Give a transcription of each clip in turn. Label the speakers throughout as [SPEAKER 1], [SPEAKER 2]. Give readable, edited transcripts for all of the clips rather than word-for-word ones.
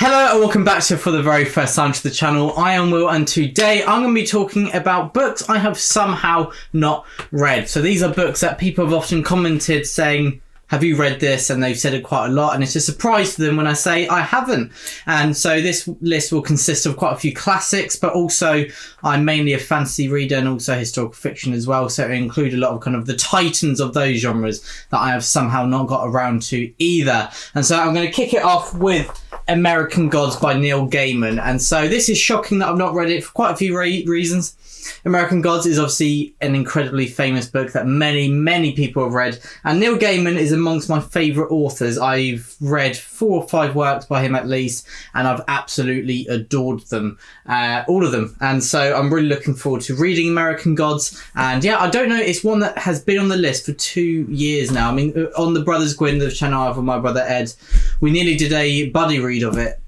[SPEAKER 1] Hello and welcome back to For the Very First Time to the channel. I am Will and today I'm going to be talking about books I have somehow not read. So these are books that people have often commented saying, have you read this? And they've said it quite a lot, and it's a surprise to them when I say I haven't. And so this list will consist of quite a few classics, but also I'm mainly a fantasy reader and also historical fiction as well. So it include a lot of kind of the titans of those genres that I have somehow not got around to either. And so I'm going to kick it off with American Gods by Neil Gaiman. And so this is shocking that I've not read it for quite a few reasons. American Gods is obviously an incredibly famous book that many people have read, and Neil Gaiman is amongst my favourite authors. I've read 4 or 5 works by him at least, and I've absolutely adored them, all of them. And so I'm really looking forward to reading American Gods. And yeah, I don't know, it's one that has been on the list for 2 years now. I mean, on the Brothers Gwyn, the channel I have with my brother Ed, we nearly did a buddy read of it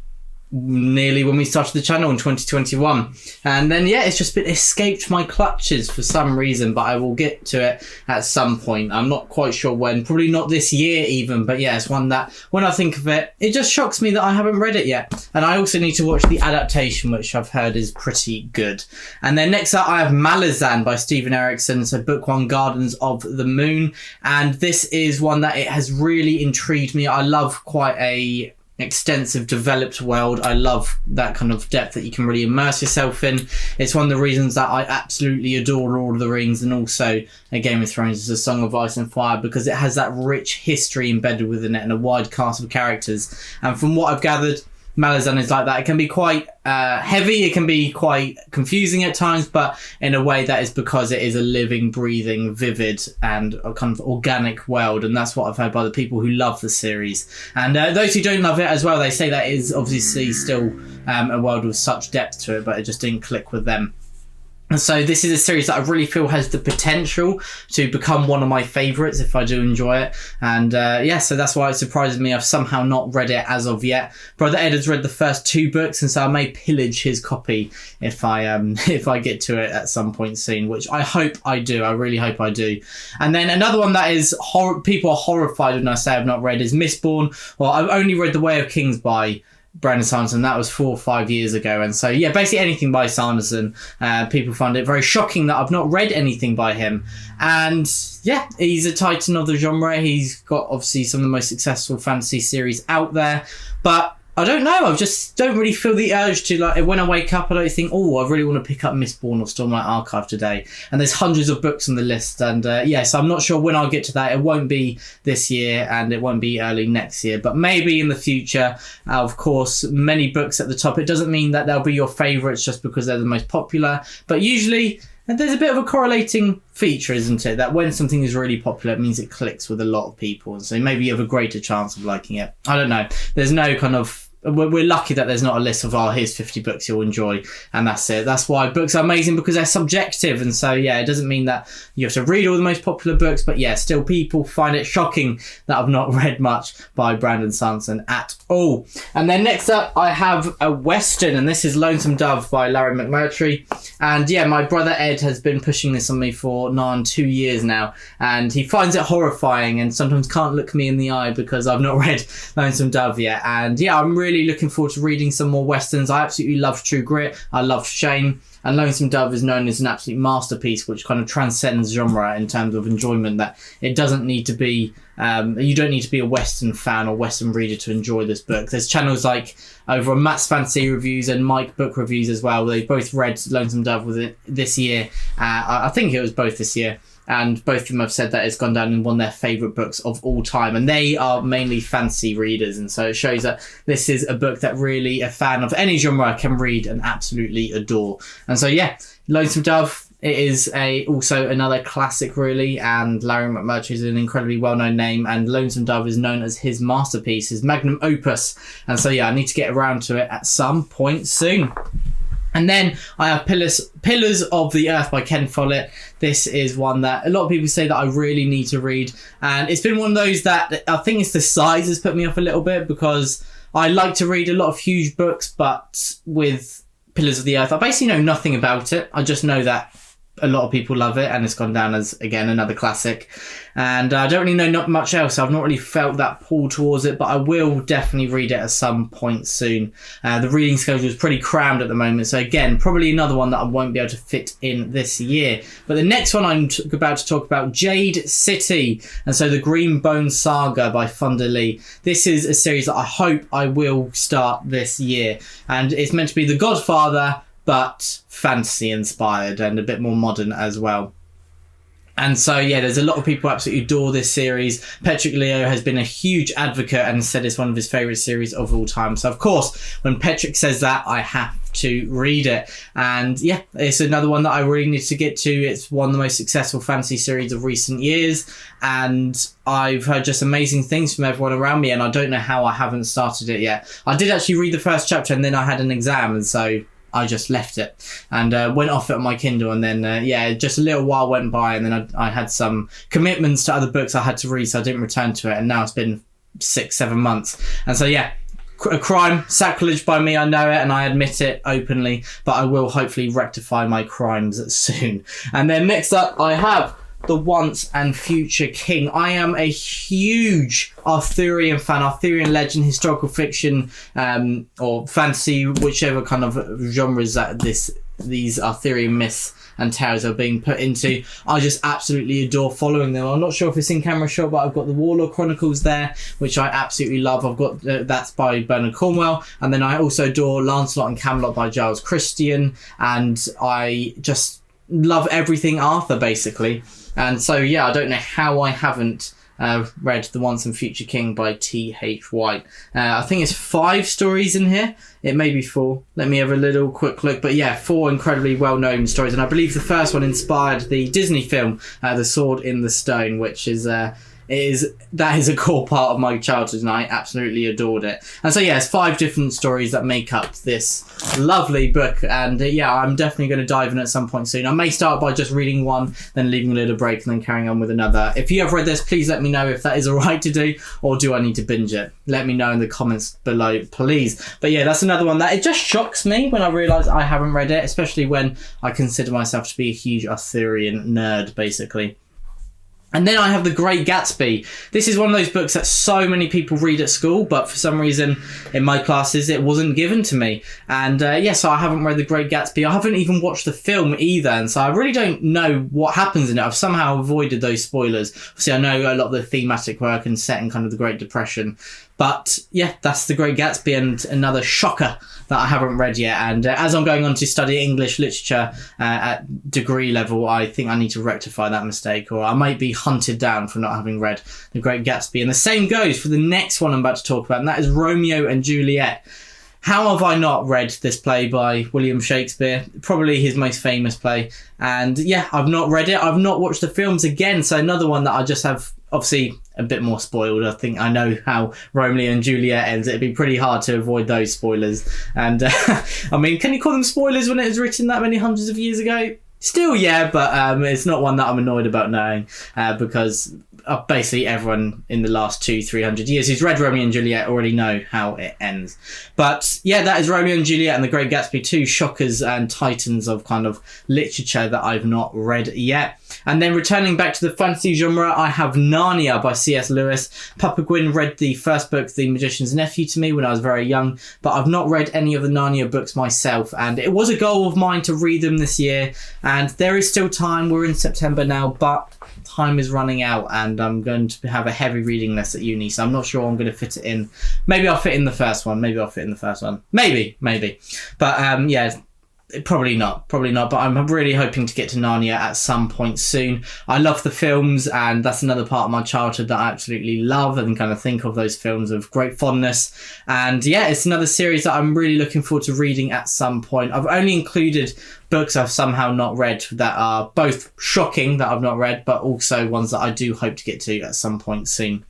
[SPEAKER 1] nearly when we started the channel in 2021, and then yeah, it's just been escaped my clutches for some reason, but I will get to it at some point. I'm not quite sure when, probably not this year even, but yeah, it's one that when I think of it, it just shocks me that I haven't read it yet. And I also need to watch the adaptation, which I've heard is pretty good. And then next up I have Malazan by Stephen Erickson, so book 1, Gardens of the Moon, and this is one that it has really intrigued me. I love quite a extensive developed world. I love that kind of depth that you can really immerse yourself in. It's one of the reasons that I absolutely adore Lord of the Rings and also Game of Thrones as A Song of Ice and Fire, because it has that rich history embedded within it and a wide cast of characters. And from what I've gathered, Malazan is like that. It can be quite heavy, it can be quite confusing at times, but in a way that is because it is a living, breathing, vivid and a kind of organic world, and that's what I've heard by the people who love the series. And those who don't love it as well, they say that it is obviously still a world with such depth to it, but it just didn't click with them. And so this is a series that I really feel has the potential to become one of my favourites if I do enjoy it. And yeah, so that's why it surprises me I've somehow not read it as of yet. Brother Ed has read the first 2 books, and so I may pillage his copy if I get to it at some point soon, which I hope I do. I really hope I do. And then another one that is people are horrified when I say I've not read is Mistborn. Well, I've only read The Way of Kings by Brandon Sanderson. That was 4 or 5 years ago. And so yeah, basically anything by Sanderson, people find it very shocking that I've not read anything by him. And yeah, he's a titan of the genre. He's got obviously some of the most successful fantasy series out there, but I don't know, I just don't really feel the urge to, like, when I wake up I don't think, oh, I really want to pick up Mistborn or Stormlight Archive today. And there's hundreds of books on the list, and yeah, so I'm not sure when I'll get to that. It won't be this year and it won't be early next year, but maybe in the future. Of course, many books at the top. It doesn't mean that they'll be your favourites just because they're the most popular, but usually there's a bit of a correlating feature, isn't it? That when something is really popular, it means it clicks with a lot of people, and so maybe you have a greater chance of liking it. I don't know. There's no kind of... We're lucky that there's not a list of, oh, here's 50 books you'll enjoy, and that's it. That's why books are amazing, because they're subjective. And so, yeah, it doesn't mean that you have to read all the most popular books, but yeah, still people find it shocking that I've not read much by Brandon Sanderson at all. And then next up, I have a Western, and this is Lonesome Dove by Larry McMurtry. And yeah, my brother Ed has been pushing this on me for 2 years now, and he finds it horrifying and sometimes can't look me in the eye because I've not read Lonesome Dove yet. And yeah, I'm really looking forward to reading some more Westerns. I absolutely love True Grit. I love Shane. And Lonesome Dove is known as an absolute masterpiece, which kind of transcends genre in terms of enjoyment, that it doesn't need to be, you don't need to be a Western fan or Western reader to enjoy this book. There's channels like over on Matt's Fantasy Reviews and Mike Book Reviews as well. They both read Lonesome Dove with it this year. I think it was both this year. And both of them have said that it's gone down in one of their favourite books of all time. And they are mainly fantasy readers. And so it shows that this is a book that really a fan of any genre can read and absolutely adore. And so, yeah, Lonesome Dove, it is also another classic, really. And Larry McMurtry is an incredibly well-known name. And Lonesome Dove is known as his masterpiece, his magnum opus. And so, yeah, I need to get around to it at some point soon. And then I have Pillars of the Earth by Ken Follett. This is one that a lot of people say that I really need to read. And it's been one of those that I think it's the size has put me off a little bit, because I like to read a lot of huge books, but with Pillars of the Earth, I basically know nothing about it. I just know that a lot of people love it, and it's gone down as, again, another classic. And I don't really know not much else. I've not really felt that pull towards it, but I will definitely read it at some point soon. The reading schedule is pretty crammed at the moment, so again, probably another one that I won't be able to fit in this year. But the next one I'm about to talk about, Jade City, and so the Green Bone Saga by Fonda Lee. This is a series that I hope I will start this year, and it's meant to be The Godfather, but fantasy inspired and a bit more modern as well. And so, yeah, there's a lot of people who absolutely adore this series. Patrick Leo has been a huge advocate and said it's one of his favourite series of all time. So, of course, when Patrick says that, I have to read it. And, yeah, it's another one that I really need to get to. It's one of the most successful fantasy series of recent years. And I've heard just amazing things from everyone around me, and I don't know how I haven't started it yet. I did actually read the first chapter, and then I had an exam, and so I just left it and went off it on my Kindle, and then just a little while went by, and then I had some commitments to other books I had to read, so I didn't return to it, and now it's been 6-7 months. And so a crime, sacrilege by me, I know it and I admit it openly, but I will hopefully rectify my crimes soon. And then next up I have The Once and Future King. I am a huge Arthurian fan, Arthurian legend, historical fiction, or fantasy, whichever kind of genres that these Arthurian myths and tales are being put into. I just absolutely adore following them. I'm not sure if it's in camera shot, but I've got the Warlord Chronicles there, which I absolutely love. I've got that's by Bernard Cornwell, and then I also adore Lancelot and Camelot by Giles Christian, and I just love everything Arthur, basically. And so, I don't know how I haven't read The Once and Future King by T.H. White. I think it's 5 stories in here. It may be 4. Let me have a little quick look. But 4 incredibly well-known stories. And I believe the first one inspired the Disney film, The Sword in the Stone, which is that is a core part of my childhood, and I absolutely adored it. And so it's 5 different stories that make up this lovely book, and I'm definitely going to dive in at some point soon. I may start by just reading one, then leaving a little break, and then carrying on with another. If you have read this, please let me know if that is alright to do, or do I need to binge it? Let me know in the comments below, please. But that's another one that it just shocks me when I realise I haven't read it, especially when I consider myself to be a huge Arthurian nerd, basically. And then I have The Great Gatsby. This is one of those books that so many people read at school, but for some reason in my classes it wasn't given to me. And so I haven't read The Great Gatsby. I haven't even watched the film either, and so I really don't know what happens in it. I've somehow avoided those spoilers. Obviously, I know a lot of the thematic work and set in kind of the Great Depression. But that's The Great Gatsby, and another shocker that I haven't read yet. And as I'm going on to study English literature at degree level, I think I need to rectify that mistake, or I might be hunted down for not having read The Great Gatsby. And the same goes for the next one I'm about to talk about, and that is Romeo and Juliet. How have I not read this play by William Shakespeare? Probably his most famous play. And I've not read it. I've not watched the films again. So another one that I just have, obviously, a bit more spoiled. I think I know how Romeo and Juliet ends. It'd be pretty hard to avoid those spoilers. And I mean, can you call them spoilers when it was written that many hundreds of years ago? Still, but it's not one that I'm annoyed about knowing, because basically everyone in the last 200-300 years who's read Romeo and Juliet already know how it ends. But that is Romeo and Juliet and The Great Gatsby, 2 shockers and titans of kind of literature that I've not read yet. And then returning back to the fantasy genre, I have Narnia by C.S. Lewis. Papa Gwyn read the first book, The Magician's Nephew, to me when I was very young, but I've not read any of the Narnia books myself, and it was a goal of mine to read them this year, and there is still time. We're in September now, but time is running out, and I'm going to have a heavy reading list at uni, so I'm not sure I'm going to fit it in. Maybe I'll fit in the first one. Maybe. But probably not, but I'm really hoping to get to Narnia at some point soon. I love the films, and that's another part of my childhood that I absolutely love, and kind of think of those films with great fondness. And it's another series that I'm really looking forward to reading at some point. I've only included books I've somehow not read that are both shocking that I've not read, but also ones that I do hope to get to at some point soon.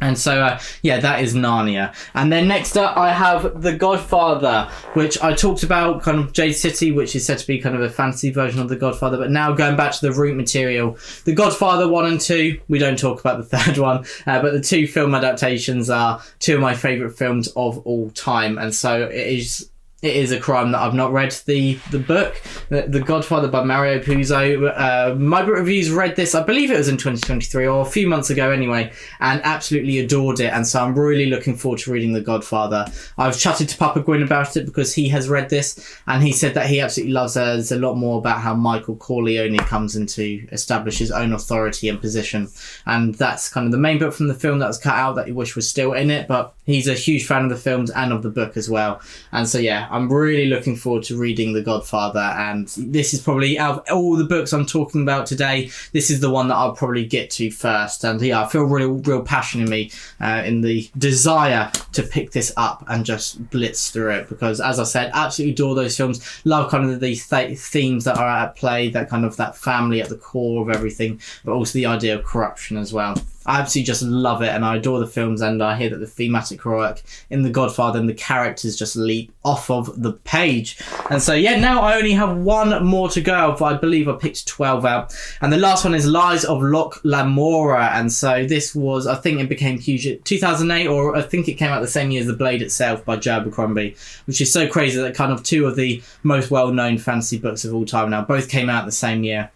[SPEAKER 1] And so, that is Narnia. And then next up, I have The Godfather, which I talked about, kind of Jade City, which is said to be kind of a fantasy version of The Godfather. But now going back to the root material, The Godfather 1 and 2, we don't talk about the third one, but the 2 film adaptations are 2 of my favourite films of all time. And so it's it is a crime that I've not read the book, The Godfather by Mario Puzo. My book reviews read this, I believe it was in 2023 or a few months ago anyway, and absolutely adored it. And so I'm really looking forward to reading The Godfather. I've chatted to Papa Gwyn about it because he has read this, and he said that he absolutely loves it. There's a lot more about how Michael Corleone comes in to establish his own authority and position. And that's kind of the main bit from the film that was cut out that he wished was still in it, but he's a huge fan of the films and of the book as well. And so yeah, I'm really looking forward to reading The Godfather, and this is probably, out of all the books I'm talking about today, this is the one that I'll probably get to first. And yeah, I feel real passion in me, in the desire to pick this up and just blitz through it, because as I said, absolutely adore those films, love kind of the themes that are at play, that kind of that family at the core of everything, but also the idea of corruption as well. I absolutely just love it, and I adore the films, and I hear that the thematic work in The Godfather and the characters just leap off of the page. And so yeah, now I only have one more to go. I believe I picked 12 out, and the last one is Lies of Locke, Lamora. And so this was, I think it became huge at 2008, or I think it came out the same year as The Blade itself by Joe Abercrombie, which is so crazy that kind of two of the most well-known fantasy books of all time now both came out the same year.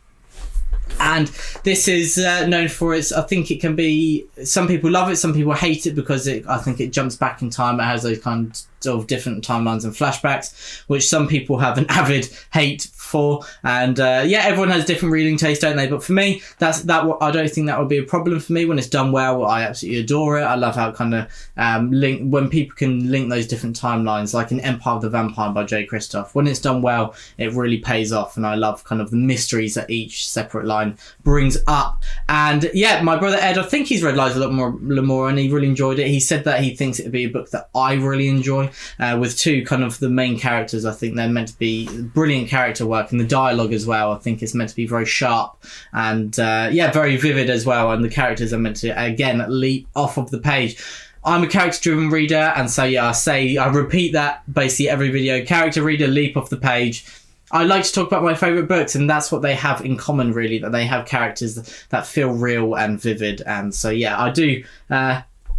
[SPEAKER 1] And this is known for its, I think it can be, some people love it, some people hate it, because I think it jumps back in time. It has those kind of different timelines and flashbacks, which some people have an avid hate for. And yeah, everyone has different reading taste, don't they? But for me, I don't think that would be a problem for me. When it's done well, I absolutely adore it. I love how it kind of when people can link those different timelines, like in Empire of the Vampire by Jay Kristoff. When it's done well, it really pays off, and I love kind of the mysteries that each separate line brings up. And yeah, my brother Ed, I think he's read Lies of Lamora, and he really enjoyed it. He said that he thinks it'd be a book that I really enjoy, with two kind of the main characters. I think they're meant to be brilliant character work, and the dialogue as well, I think it's meant to be very sharp and yeah, very vivid as well, and the characters are meant to again leap off of the page. I'm a character-driven reader, and so yeah, I repeat that basically every video. Character reader, leap off the page. I like to talk about my favourite books, and that's what they have in common, really, that they have characters that feel real and vivid. And so yeah, I do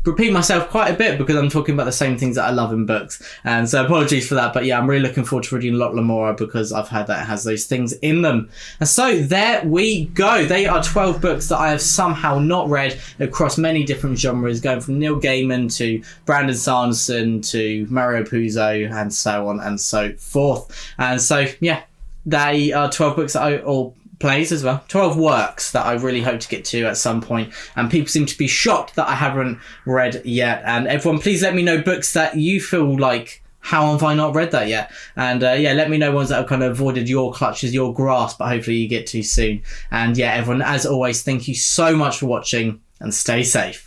[SPEAKER 1] repeat myself quite a bit because I'm talking about the same things that I love in books, and so apologies for that. But yeah, I'm really looking forward to reading Locke Lamora because I've heard that it has those things in them. And so there we go. They are 12 books that I have somehow not read across many different genres, going from Neil Gaiman to Brandon Sanderson to Mario Puzo and so on and so forth. And so yeah, they are 12 books that plays as well, 12 works that I really hope to get to at some point, and people seem to be shocked that I haven't read yet. And everyone, please let me know books that you feel like, how have I not read that yet? And yeah, let me know ones that have kind of avoided your clutches, your grasp, but hopefully you get to soon. And yeah, everyone, as always, thank you so much for watching, and stay safe.